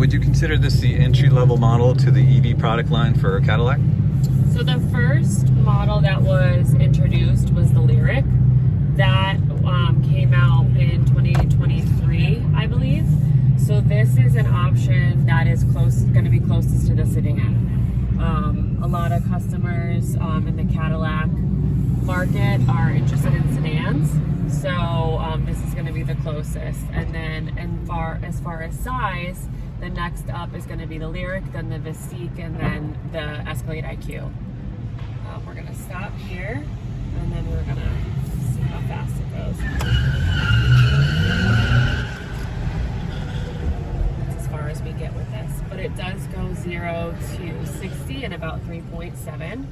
would you consider this the entry-level model to the EV product line for Cadillac? So the first model that was introduced was the Lyriq. That came out in 2023, I believe. So this is an option that is going to be closest to the sedan. A lot of customers in the Cadillac market are interested in sedans, so this is going to be the closest. And then, as far as size, the next up is going to be the Lyriq, then the Optiq, and then the Escalade IQ. We're going to stop here, and then we're going to see how fast it goes. That's as far as we get with this, but it does go 0 to 60 in about 3.7.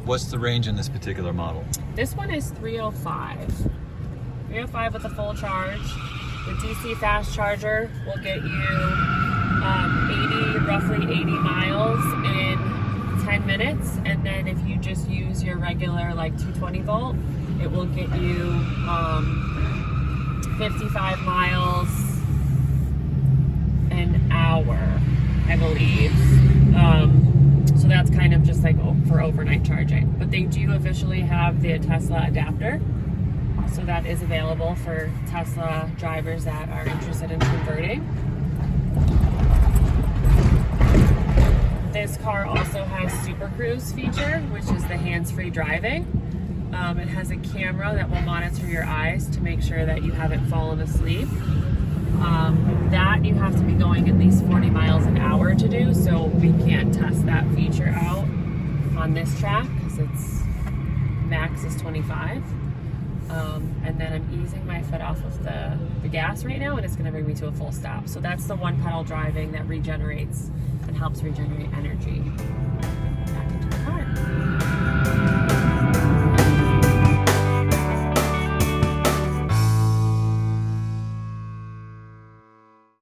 What's the range in this particular model? This one is 305. 305 with a full charge. The DC fast charger will get you roughly 80 miles in 10 minutes. And then if you just use your regular like 220 volt, it will get you 55 miles an hour, I believe. So that's kind of just like for overnight charging. But they do officially have the Tesla adapter. So that is available for Tesla drivers that are interested in converting. This car also has Super Cruise feature, which is the hands-free driving. It has a camera that will monitor your eyes to make sure that you haven't fallen asleep. That you have to be going at least 40 miles an hour to do, so we can't test that feature out on this track because its max is 25. And then I'm easing my foot off of the gas right now, and it's going to bring me to a full stop. So that's the one pedal driving that regenerates and helps regenerate energy.